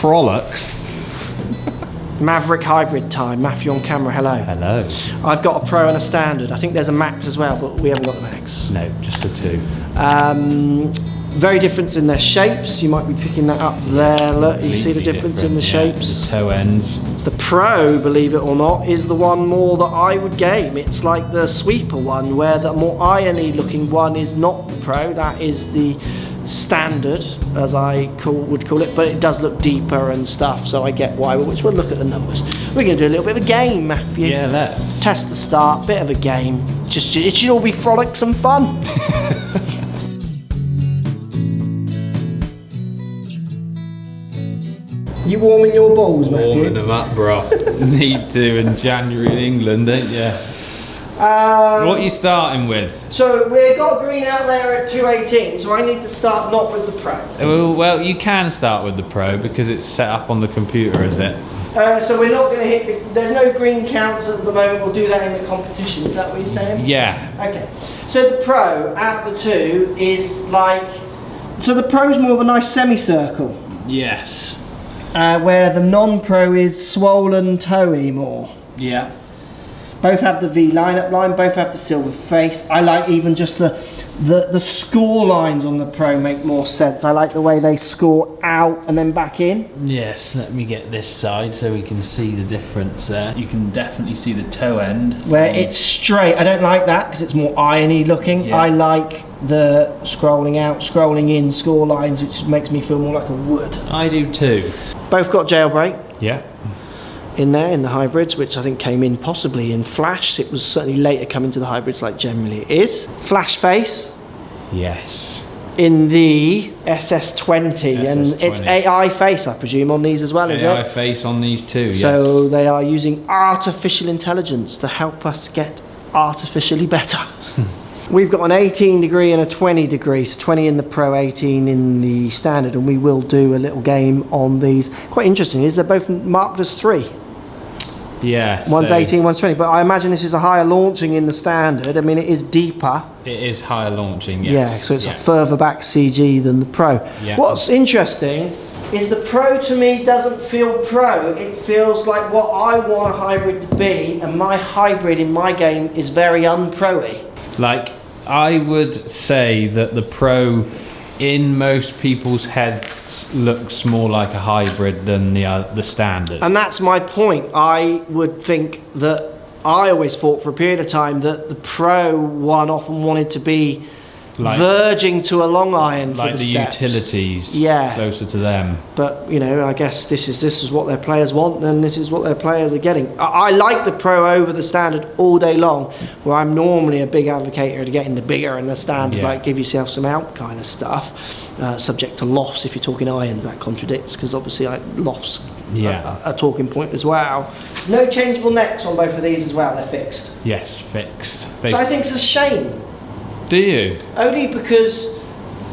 frolics. Mavrik hybrid time. Matthew on camera, hello. Hello. I've got a Pro and a Standard. I think there's a Max as well, but we haven't got the Max. No, just the two. Very different in their shapes. You might be picking that up there. Look, you see the difference in the shapes? The toe ends. The Pro, believe it or not, is the one more that I would game. It's like the sweeper one, where the more irony looking one is not the Pro, that is the Standard, as I would call it, but it does look deeper and stuff, so I get why, which we'll look at the numbers. We're going to do a little bit of a game, Matthew. Yeah, let's. Test the start, bit of a game. Just, it should all be frolicsome fun. You warming your balls, Matthew? Warming them up, bro. Need to in January in England, don't you? What are you starting with? So we've got green out there at 218, so I need to start not with the Pro. Well, you can start with the Pro because it's set up on the computer, is it? So we're not going to hit there's no green counts at the moment. We'll do that in the competition. Is that what you're saying? Yeah. Okay. So the Pro out of the two is like, so the Pro's more of a nice semicircle. Yes. Where the non-Pro is swollen toey more. Yeah. Both have the V line-up line, both have the silver face. I like even just the score lines on the Pro make more sense. I like the way they score out and then back in. Yes, let me get this side so we can see the difference there. You can definitely see the toe end. Where it's straight. I don't like that because it's more irony looking. Yeah. I like the scrolling out, scrolling in score lines, which makes me feel more like a wood. I do too. Both got jailbreak. Yeah. In there, in the hybrids, which I think came in possibly in Flash. It was certainly later coming to the hybrids like generally it is. Flash face. Yes. In the SS20, and it's AI face, I presume, on these as well, is it? AI face on these too, yes. So they are using artificial intelligence to help us get artificially better. We've got an 18 degree and a 20 degree, so 20 in the Pro, 18 in the Standard, and we will do a little game on these. Quite interesting is they're both marked as 3. Yeah. One's 18, one's 20, but I imagine this is a higher launching in the Standard. I mean, it is deeper. It is higher launching, yes. Yeah, so it's a further back CG than the Pro. Yeah. What's interesting is the Pro to me doesn't feel Pro. It feels like what I want a hybrid to be, and my hybrid in my game is very un-pro-y. Like, I would say that the Pro in most people's heads looks more like a hybrid than the Standard. And that's my point. I would think that I always thought for a period of time that the Pro one often wanted to be like, verging to a long iron for like the steps. Utilities, yeah, closer to them. But you know, I guess this is what their players want, and this is what their players are getting. I like the Pro over the Standard all day long, where I'm normally a big advocate of getting the bigger and the Standard, like give yourself some out kind of stuff. Subject to lofts, if you're talking irons, that contradicts because obviously lofts a talking point as well. No changeable necks on both of these as well. They're fixed. Yes, fixed. So I think it's a shame. Do you? Only because,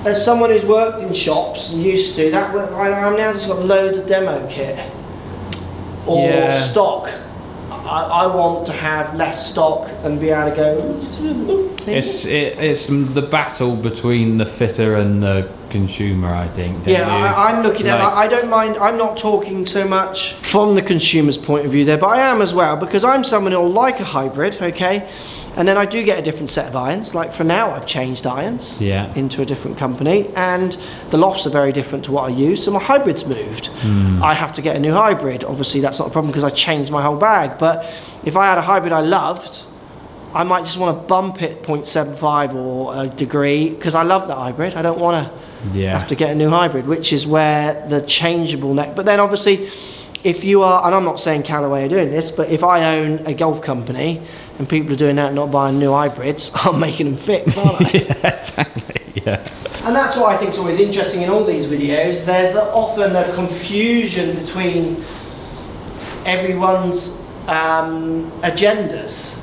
as someone who's worked in shops and used to, I'm now just got loads of demo kit or stock. I want to have less stock and be able to go. It's the battle between the fitter and the consumer, I think. Yeah, I'm looking at. I don't mind. I'm not talking so much from the consumer's point of view there, but I am as well because I'm someone who'll like a hybrid. Okay. And then I do get a different set of irons. Like for now, I've changed irons into a different company, and the lofts are very different to what I use. So my hybrid's moved. I have to get a new hybrid. Obviously, that's not a problem because I changed my whole bag. But if I had a hybrid I loved, I might just want to bump it 0.75 or a degree because I love that hybrid. I don't want to have to get a new hybrid, which is where the changeable neck. But then obviously, if you are, and I'm not saying Callaway are doing this, but if I own a golf company and people are doing that, not buying new hybrids, I'm making them fix, aren't I? Yeah, exactly. Yeah. And that's what I think is always interesting in all these videos. There's often a confusion between everyone's agendas.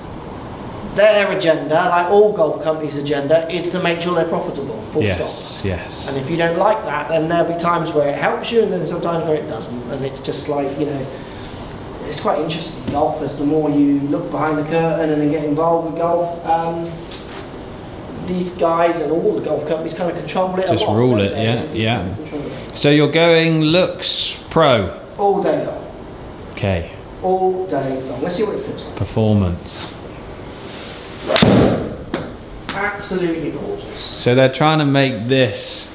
Their agenda, like all golf companies' agenda, is to make sure they're profitable, full stop. Yes. And if you don't like that, then there'll be times where it helps you and then sometimes where it doesn't. And it's just like, you know, it's quite interesting, golf, as the more you look behind the curtain and then get involved with golf, these guys and all the golf companies kind of control it a lot. Just rule it, yeah. So you're going looks pro? All day long. Okay. All day long. Let's see what it feels like. Performance. Absolutely gorgeous. So they're trying to make this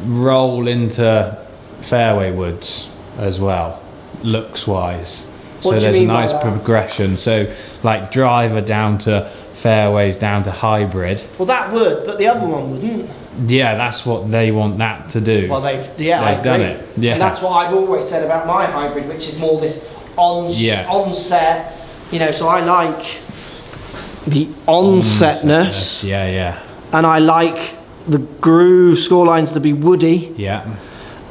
roll into fairway woods as well, looks wise. What do So you there's a mean by nice that? progression. So like driver down to fairways down to hybrid. Well, that would, but the other one wouldn't. Yeah, that's what they want that to do. Well, They've I done agree. it. Yeah. And that's what I've always said about my hybrid, which is more this onset. You know, so I like the onsetness. Yeah. And I like the groove score lines to be woody. Yeah.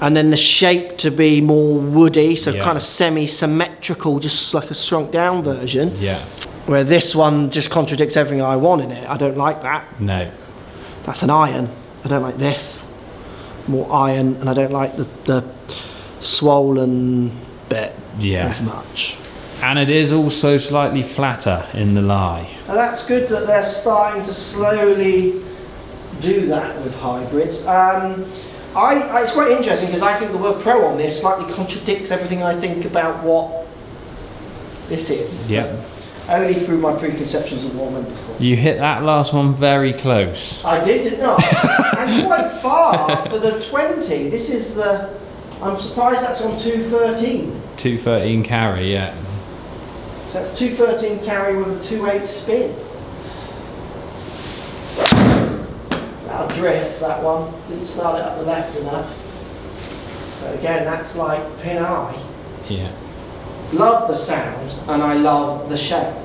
And then the shape to be more woody, so Yeah. kind of semi-symmetrical, just like a shrunk down version. Yeah. Where this one just contradicts everything I want in it. I don't like that. No. That's an iron. I don't like this. More iron, and I don't like the swollen bit as much. And it is also slightly flatter in the lie. Now that's good that they're starting to slowly do that with hybrids. It's quite interesting because I think the word pro on this slightly contradicts everything I think about what this is. Yeah. Only through my preconceptions of what I meant before. You hit that last one very close. I didn't know. And quite far for the 20. This is the... I'm surprised that's on 213. 213 carry, yeah. So that's 213 carry with a 2.8 spin. That'll drift, that one. Didn't start it up the left enough. But again, that's like pin eye. Yeah. Love the sound and I love the shape.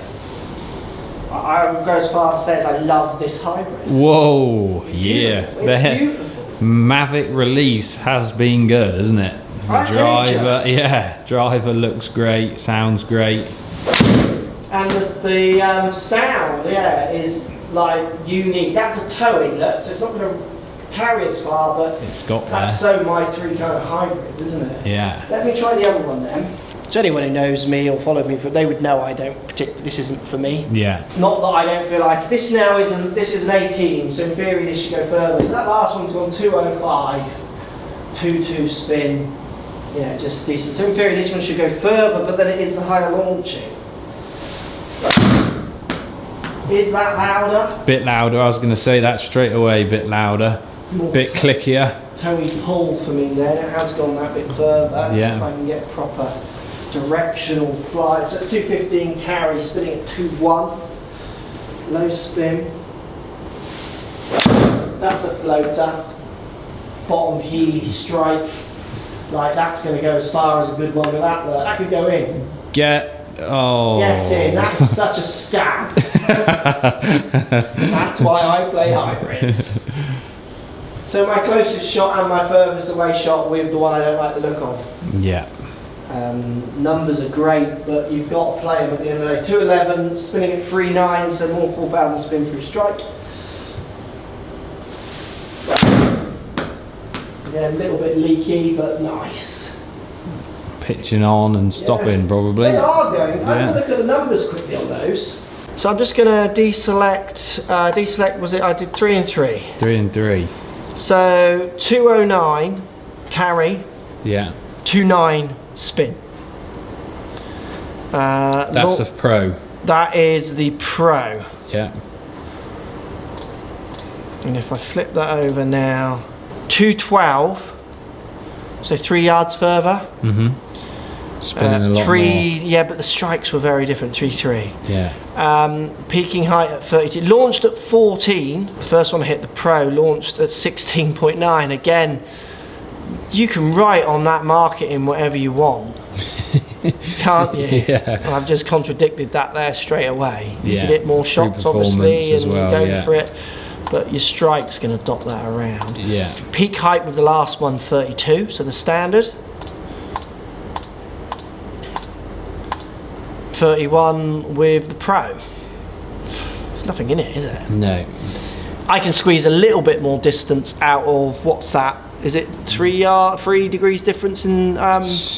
I would go as far as says I love this hybrid. Whoa, It's yeah. beautiful. It's beautiful. Mavrik release has been good, hasn't it? The driver looks great, sounds great. And the sound, is like unique. That's a towing look, so it's not going to carry as far, but It's got that's there. so my three kind of hybrids, isn't it? Yeah. Let me try the other one then. So anyone who knows me or followed me, they would know I don't this isn't for me. Yeah. Not that I don't feel like this now this is an 18, so in theory this should go further. So that last one's gone 205, 2.2 spin, just decent. So in theory this one should go further, but then it is the higher launching. Is that louder? Bit louder, I was going to say that straight away, bit louder. More Bit clickier. Toey pull for me then, it has gone that bit further. Yeah. So if I can get proper directional flight. So it's 215 carry, spinning at 2.1. Low spin. That's a floater. Bottom heely strike. Like that's going to go as far as a good one with that. That could go in. Get in. That's such a scab. That's why I play hybrids. So my closest shot and my furthest away shot with the one I don't like the look of. Yeah. Numbers are great, but you've got to play them at the end of the day. 211, spinning at 3.9, so more 4,000 spin through strike. Yeah, a little bit leaky, but nice. Pitching on and stopping probably. They are going. I'm going to look at the numbers quickly on those. So I'm just going to deselect, was it? I did 3 and 3. 3 and 3. So 209 carry. Yeah. 2.9 spin. That's the pro. That is the pro. Yeah. And if I flip that over now, 212. So 3 yards further. Mhm. Spinning a lot more. Yeah, but the strikes were very different. 3.3. Yeah. Peaking height at 32. Launched at 14. The first one I hit, the pro, launched at 16.9. Again, you can write on that marketing whatever you want, can't you? Yeah. I've just contradicted that there straight away. You Yeah. could hit more shots, obviously, as and well, go yeah. for it, but your strike's going to dot that around. Yeah. Peak height with the last one, 32, so the standard. 31 with the pro. There's nothing in it, is it? No. I can squeeze a little bit more distance out of, what's that? Is it 3 degrees difference in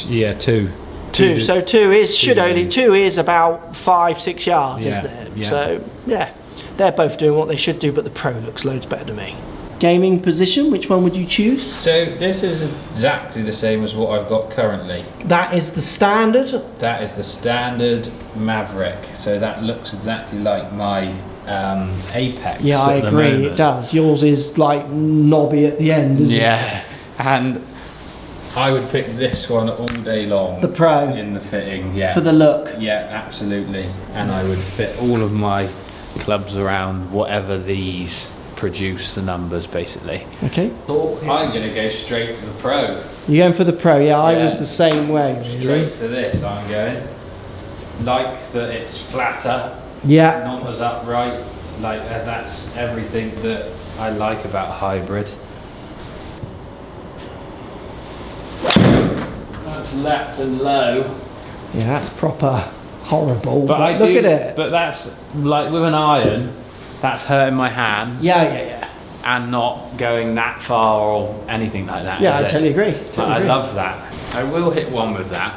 Yeah, 2. 2? So 2 is degrees. 2 is about 5-6 yards, Yeah, isn't it? yeah. So yeah, they're both doing what they should do, but the pro looks loads better to me. gaming position, which one would you choose? So this is exactly the same as what I've got currently. That is the standard? That is the standard Mavrik. So that looks exactly like my Apex. Yeah, I agree, it does. Yours is like knobby at the end, isn't it? Yeah, and I would pick this one all day long. The Pro? In the fitting, yeah. For the look? Yeah, absolutely. And I would fit all of my clubs around whatever these produce the numbers, basically. Okay. I'm going to go straight to the Pro. You're going for the Pro? Yeah, I Yeah. was the same way, really. Straight to this I'm going. Like that it's flatter, Yeah. not as upright. Like that's everything that I like about hybrid. That's left and low. Yeah, that's proper horrible. But I look do, at it. But that's like with an iron, that's hurting my hands. Yeah. And not going that far or anything like that. Yeah, I is it? totally agree. But I love that. I will hit one with that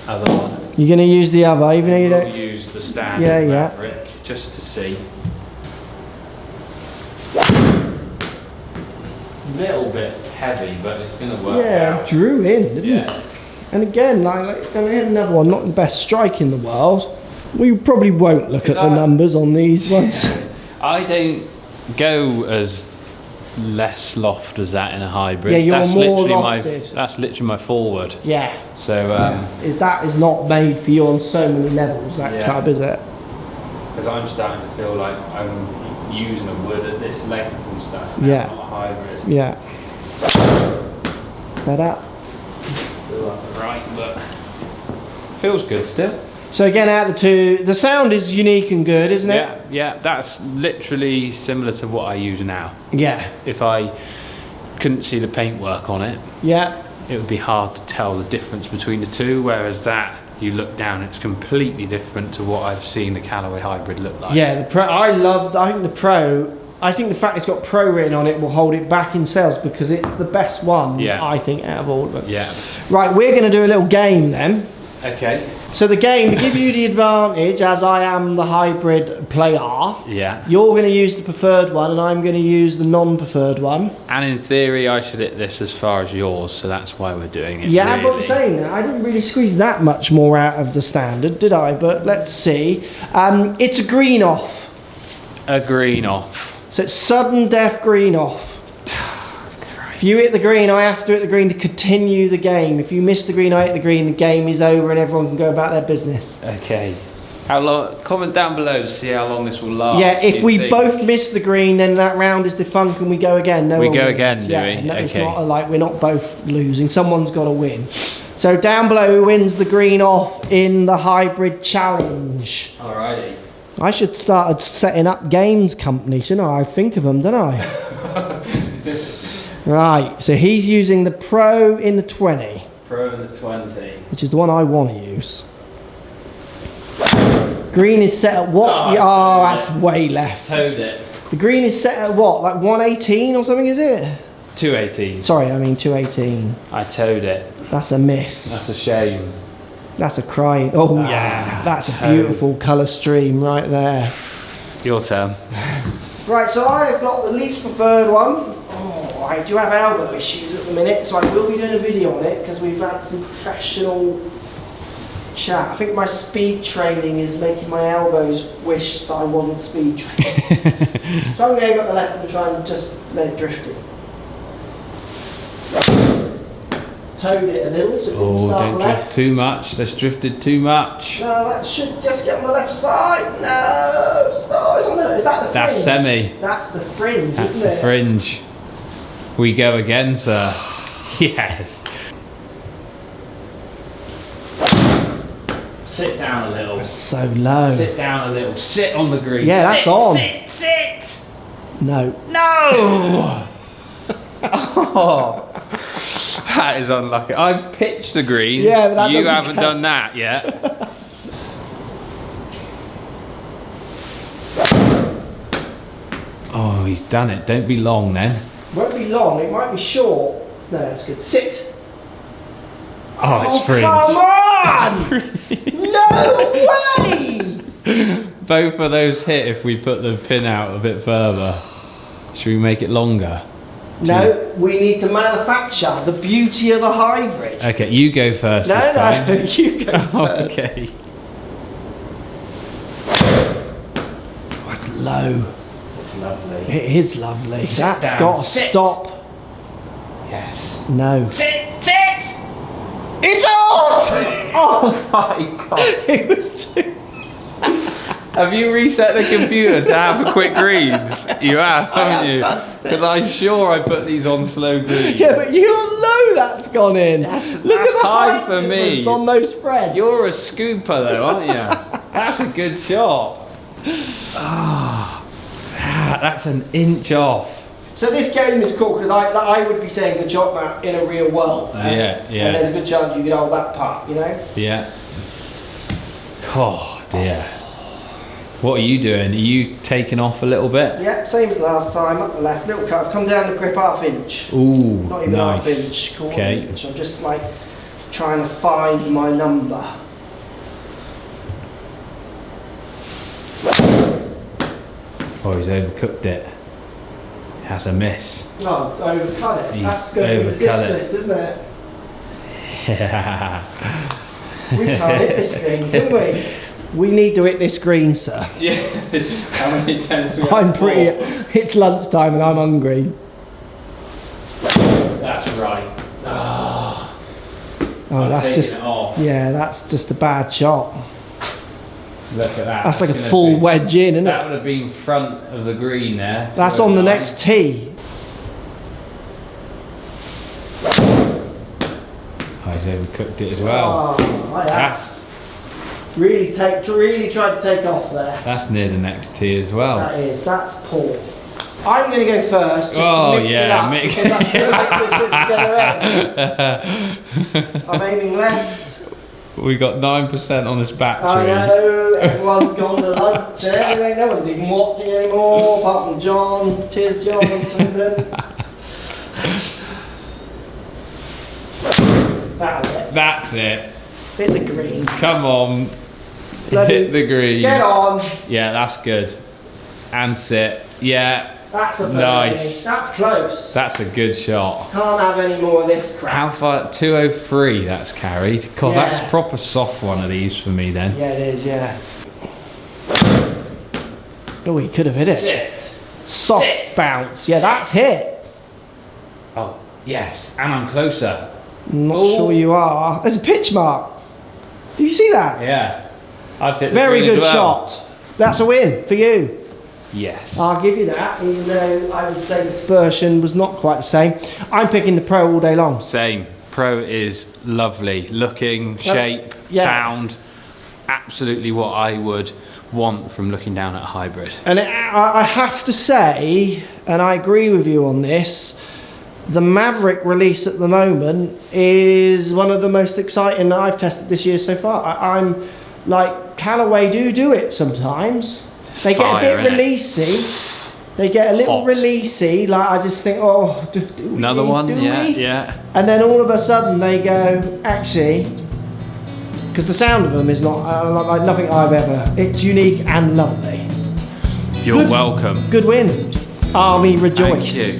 other one. You're going to use the other, even though you I'll don't... use the standard Yeah. Mavrik just to see. Little bit heavy, but it's going to work Yeah, out. drew in, didn't Yeah. it? And again, like gonna hit another one, not the best strike in the world. We probably won't look at the numbers on these ones. I don't go as less loft as that in a hybrid. Yeah, you're that's more literally lofted. that's literally my forward. Yeah. So That is not made for you on so many levels, that Yeah. club, is it? because I'm starting to feel like I'm using a wood at this length and stuff. Now, Yeah. not a hybrid. Yeah. Better. Feel like right, but feels good still. So again, out of the two, the sound is unique and good, isn't it? Yeah, that's literally similar to what I use now. Yeah. If I couldn't see the paintwork on it, Yeah. it would be hard to tell the difference between the two, whereas that, you look down, it's completely different to what I've seen the Callaway hybrid look like. Yeah, the Pro, I think the Pro, I think the fact it's got Pro written on it will hold it back in sales because it's the best one, Yeah. I think, out of all of them. Yeah. Right, we're going to do a little game then. Okay. So the game, to give you the advantage, as I am the hybrid player, Yeah. you're going to use the preferred one and I'm going to use the non-preferred one. And in theory, I should hit this as far as yours, so that's why we're doing it. Yeah, really. but saying that, I didn't really squeeze that much more out of the standard, did I? But let's see. It's a green off. A green off. So it's sudden death green off. If you hit the green, I have to hit the green to continue the game. If you miss the green, I hit the green, the game is over and everyone can go about their business. Okay. How long? Comment down below to see how long this will last. Yeah, if we think. both miss the green, then that round is defunct and we go again. No We one go wins. again, do yeah, we? No, it's Okay. not like we're not both losing. Someone's got to win. So down below, who wins the green off in the hybrid challenge? Alrighty. I should start setting up games company, shouldn't I? I think of them, don't I? Right, so he's using the Pro in the 20, Pro in the 20. which is the one I want to use. Green is set at what? Oh, Oh, that's way left. Towed it. The green is set at what? Like 118 or something, is it? 218. Sorry, I mean 218. I towed it. That's a miss. That's a shame. That's a crying. Oh yeah, that's a beautiful colour stream right there. Your turn. Right, so I have got the least preferred one. Oh, I do have elbow issues at the minute, so I will be doing a video on it because we've had some professional chat. I think my speed training is making my elbows wish that I wasn't speed training. So I'm going to go up the left and try and just let it drift it. Towed it a little so it didn't start Don't left. drift too much. That's drifted too much. No, that should just get on the left side. No, it's on the, is that the fringe? That's semi. That's the fringe, That's isn't the it? fringe. We go again, sir. Yes. Sit down a little. So low. Sit down a little. Sit on the green. Yeah, that's sit, on. Sit. No. No. Oh. That is unlucky. I've pitched the green. Yeah, but that you doesn't haven't count. done that yet. Oh, he's done it. Don't be long then. Won't be long, it might be short. No, that's good. Sit. Oh, it's fringe. Come on! No way! Both of those hit if we put the pin out a bit further. Should we make it longer? No, we need to manufacture the beauty of a hybrid. Okay, you go first. No, no, you go first. Okay. Oh, it's low. It's lovely. It is lovely. Sit That's down. got to Sit. stop. Yes. No. Sit! It's off! Oh my god. It was too... Have you reset the computer to have a quick greens? You have, haven't you? Because I'm sure I put these on slow green. Yeah, but you don't know that's gone in. Look That's at the high height for me. difference on those threads. You're a scooper though, aren't you? That's a good shot. Ah, that's an inch off. So this game is cool because I would be saying the jog map in a real world. Yeah. And there's a good chance you could hold that putt, you know? Yeah. Oh dear. What are you doing? Are you taking off a little bit? Yep, same as last time, up the left, little cut. I've come down the grip half inch. Ooh, Not even nice. half inch, quarter Okay. inch. I'm just like trying to find my number. Oh, he's overcooked it. That's a miss. Oh, it's overcut it. He's That's going to be the overcut it. distance, isn't it? Yeah. We can't hit this green, can we? We need to hit this green, sir. How many times we I'm have? pretty... Four. It's lunchtime and I'm hungry. That's right. Oh, Oh, that's taking just... it off. Yeah, that's just a bad shot. Look at that. That's like a gonna full be- wedge in, isn't That it? would have been front of the green there. That's to a on the nine. next tee. Oh, he's overcooked it as well. Oh, I have. That's Really tried to take off there. that's near the next tee as well. That's poor. I'm going to go first, just Oh, to mix it yeah, up, mix- because I feel like this is the other end. I'm aiming left. We got 9% on this battery. I know, everyone's gone to lunch and everything, no one's even watching anymore, apart from John. Cheers, John, on Swindon. That'll it. That's it. Hit the green. Come on. Bloody- Hit the green. Get on. Yeah, that's good. And sit. Yeah, That's a birdie. Nice. That's close. that's a good shot. Can't have any more of this crap. How far? 203 that's carried. God, Yeah. that's proper soft one of these for me then. Yeah, it is, yeah. Oh, he could have hit it. Sit. Soft Sit. bounce. Yeah, that's hit. Oh, yes. And I'm closer. Not Oh. sure you are. There's a pitch mark. Did you see that? Yeah. I've hit the Very green as good well. shot. That's a win for you. Yes. I'll give you that, even though I would say dispersion was not quite the same. I'm picking the Pro all day long. Same. Pro is lovely. Looking, shape, yeah. sound. Absolutely what I would want from looking down at a hybrid. And I have to say, and I agree with you on this, the Mavrik release at the moment is one of the most exciting that I've tested this year so far. I'm like, Callaway do it sometimes. They Fire, get a bit innit? releasey. They get a little Hot. releasey. Like I just think, oh, do we Another need- one? do Yeah, we? yeah. And then all of a sudden they go, actually, because the sound of them is not like nothing I've ever. It's unique and lovely. You're Good. welcome. Good win. Army rejoice. Thank you.